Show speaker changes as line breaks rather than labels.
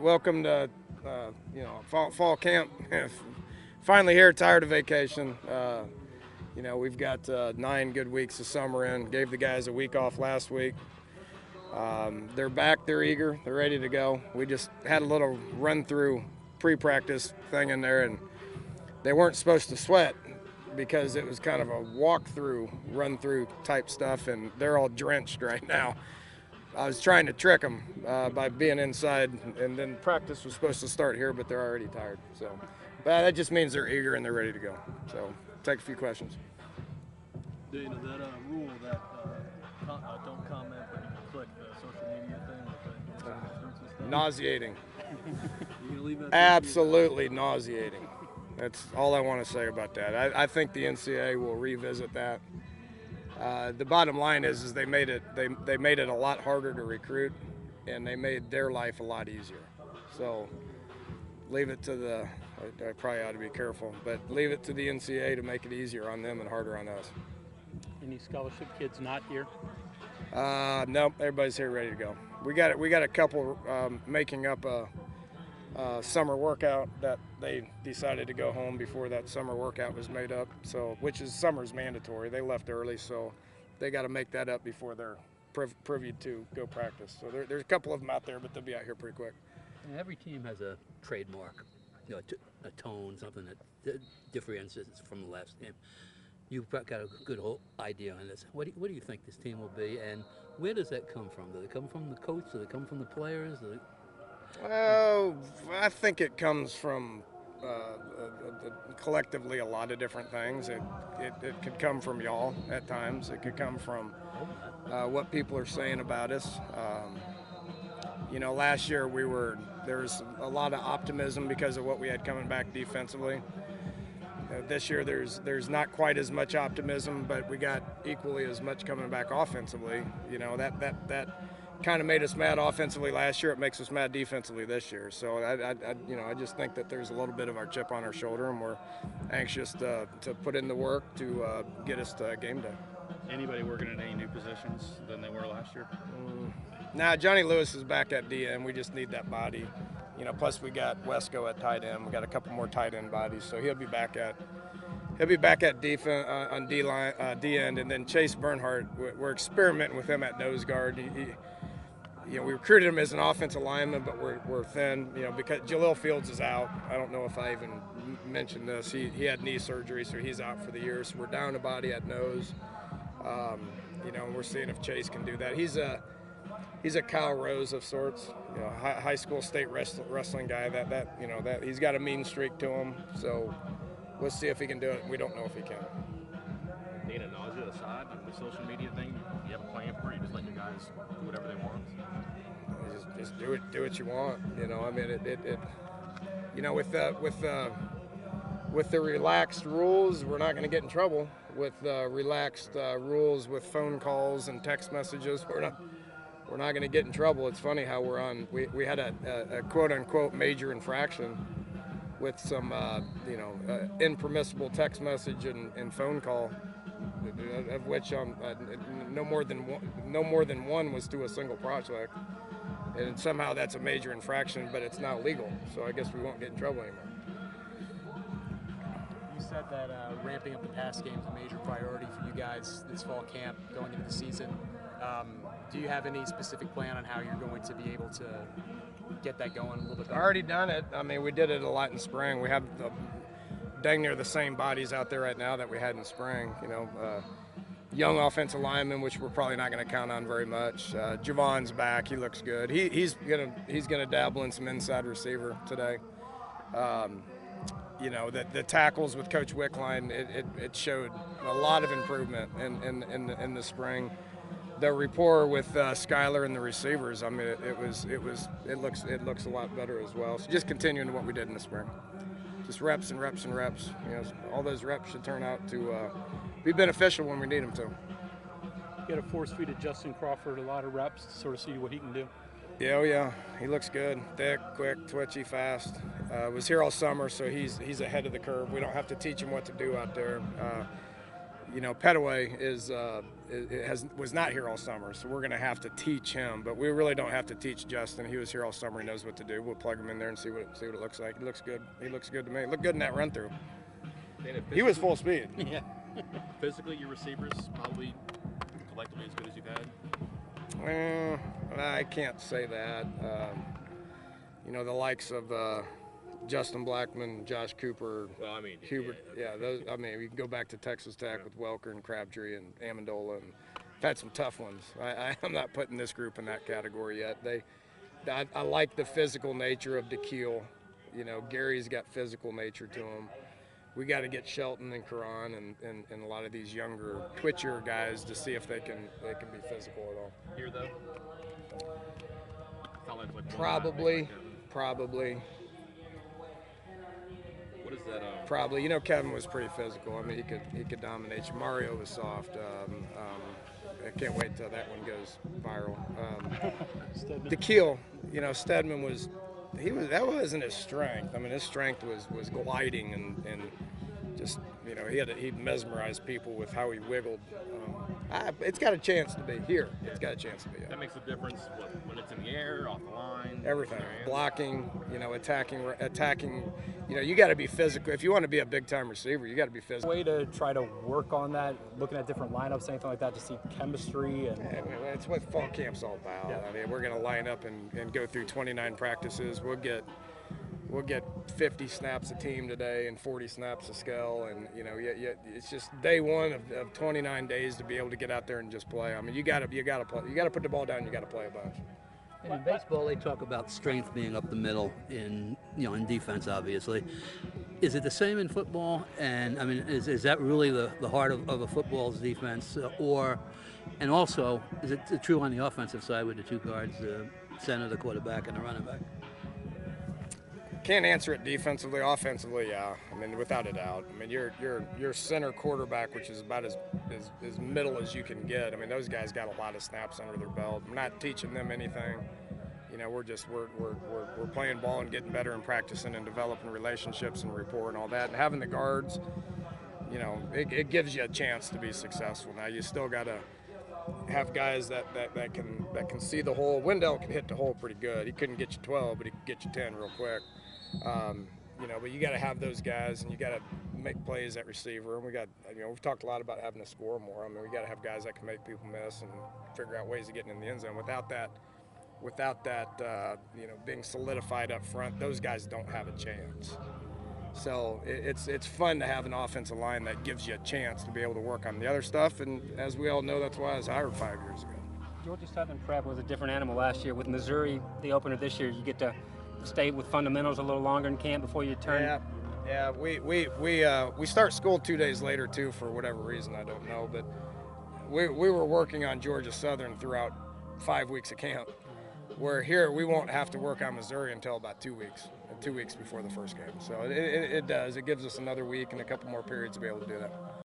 welcome to fall camp. Finally here, tired of vacation. We've got 9 good weeks of summer in. Gave the guys a week off last week. They're back. They're eager. They're ready to go. We just had a little run-through pre-practice thing in there, and they weren't supposed to sweat because it was kind of a walk-through, run-through type stuff, and they're all drenched right now. I was trying to trick them by being inside, and then practice was supposed to start here, but they're already tired. So, but that just means they're eager and they're ready to go. So, take a few questions.
Dana, that rule that don't comment but you can click the social media thing.
Nauseating.
You gonna leave that
Absolutely nauseating. That's all I want to say about that. I think the NCAA will revisit that. The bottom line is they made it a lot harder to recruit, and they made their life a lot easier. So leave it to I probably ought to be careful, but leave it to the NCAA to make it easier on them and harder on us.
Any scholarship kids not here?
No, everybody's here ready to go. We got a couple making up a summer workout that they decided to go home before that summer workout was made up. So, which is summer's mandatory. They left early, so they got to make that up before they're privy to go practice. So there's a couple of them out there, but they'll be out here pretty quick.
And every team has a trademark, a tone, something that differentiates from the last team. You've got a good whole idea on this. What do you think this team will be, and where does that come from? Does it come from the coach? Does it come from the players?
Well, I think it comes from collectively a lot of different things. It could come from y'all at times. It could come from what people are saying about us. Last year there was a lot of optimism because of what we had coming back defensively. This year there's not quite as much optimism, but we got equally as much coming back offensively. That kind of made us mad offensively last year. It makes us mad defensively this year. So I just think that there's a little bit of our chip on our shoulder, and we're anxious to put in the work to get us to game day.
Anybody working in any new positions than they were last year?
Johnny Lewis is back at DN. We just need that body. Plus we got Wesco at tight end. We got a couple more tight end bodies, so he'll be back at defense on D line, D end, and then Chase Bernhardt. We're experimenting with him at nose guard. We recruited him as an offensive lineman, but we're thin. Because Jalil Fields is out. I don't know if I even mentioned this. He had knee surgery, so he's out for the year. So we're down a body at nose. We're seeing if Chase can do that. He's a Kyle Rose of sorts. High school state wrestling guy. That he's got a mean streak to him. So we'll see if he can do it. We don't know if he can.
Dana, nausea aside, the social media thing, you have a plan for it? You just let your guys do whatever they want?
Just do what you want. With the relaxed rules, we're not going to get in trouble. With relaxed rules with phone calls and text messages, we're not going to get in trouble. It's funny how we had a quote unquote major infraction with some impermissible text message and phone call, of which no more than one was to a single project, and somehow that's a major infraction, but it's not legal. So I guess we won't get in trouble anymore.
You said that ramping up the pass game is a major priority for you guys this fall camp going into the season. Do you have any specific plan on how you're going to be able to get that going a little bit better?
Already done it. We did it a lot in spring. We have dang near the same bodies out there right now that we had in spring. Young offensive lineman, which we're probably not going to count on very much. Javon's back. He looks good. He's gonna dabble in some inside receiver today. The tackles with Coach Wickline, it showed a lot of improvement in the spring. The rapport with Skyler and the receivers, it looks a lot better as well. So just continuing what we did in the spring, just reps and reps and reps. All those reps should turn out to be beneficial when we need them to.
You got to force feed Justin Crawford a lot of reps to sort of see what he can do.
Yeah, he looks good. Thick, quick, twitchy, fast. Was here all summer, so he's ahead of the curve. We don't have to teach him what to do out there. you know, Petaway was not here all summer, so we're going to have to teach him. But we really don't have to teach Justin. He was here all summer. He knows what to do. We'll plug him in there and see what it looks like. He looks good. He looks good to me. He looked good in that run through. He was full speed.
Yeah.
Physically, your receivers probably collectively as good as you've had.
Well, I can't say that. You know, the likes of Justin Blackman, Josh Cooper,
Well, I mean,
Hubert. Yeah, those. I mean, we can go back to Texas Tech with Welker and Crabtree and Amendola, and I've had some tough ones. I'm not putting this group in that category yet. I like the physical nature of DeKeel. You know, Gary's got physical nature to him. We got to get Shelton and Karan and a lot of these younger, twitchier guys to see if they can be physical at all.
Here though, College, like
Probably.
What is that?
Probably. You know, Kevin was pretty physical. I mean, he could dominate you. Mario was soft. I can't wait till that one goes viral. DeKeel, you know, Stedman was. That wasn't his strength. I mean, his strength was gliding and just, you know, he mesmerized people with how he wiggled. It's got a chance to be here. It's got a chance to be.
That makes a difference when it's in the air, off the line.
Everything, blocking, you know, attacking. You know, you got to be physical. If you want to be a big-time receiver, you got to be physical.
Way to try to work on that, looking at different lineups, anything like that, to see chemistry and.
It's what fall camp's all about.
Yeah.
I mean, we're going to line up and go through 29 practices. We'll get 50 snaps a team today and 40 snaps a scale, and you know, it's just day one of 29 days to be able to get out there and just play. I mean, you got to play. You got to put the ball down. You got to play a bunch.
And in baseball, they talk about strength being up the middle in defense, obviously. Is it the same in football? And I mean, is that really the heart of a football's defense? And also, is it true on the offensive side with the two guards, the center, the quarterback, and the running back?
Can't answer it defensively. Offensively, yeah. I mean, without a doubt. I mean, your center quarterback, which is about as middle as you can get. I mean, those guys got a lot of snaps under their belt. I'm not teaching them anything. You know, we're playing ball and getting better and practicing and developing relationships and rapport and all that. And having the guards, you know, it gives you a chance to be successful. Now you still got to have guys that can see the hole. Wendell can hit the hole pretty good. He couldn't get you 12, but he could get you 10 real quick. You know, but you got to have those guys, and you got to make plays at receiver. And we've talked a lot about having to score more. I mean, we got to have guys that can make people miss and figure out ways of getting in the end zone. Without that, you know, being solidified up front, those guys don't have a chance. So it's fun to have an offensive line that gives you a chance to be able to work on the other stuff. And as we all know, that's why I was hired 5 years ago.
Georgia Southern Prep was a different animal last year. With Missouri, the opener this year, you get to stay with fundamentals a little longer in camp before you turn.
Yeah. We start school 2 days later too, for whatever reason, I don't know. But we were working on Georgia Southern throughout 5 weeks of camp. Where here we won't have to work on Missouri until about 2 weeks. 2 weeks before the first game. So it does. It gives us another week and a couple more periods to be able to do that.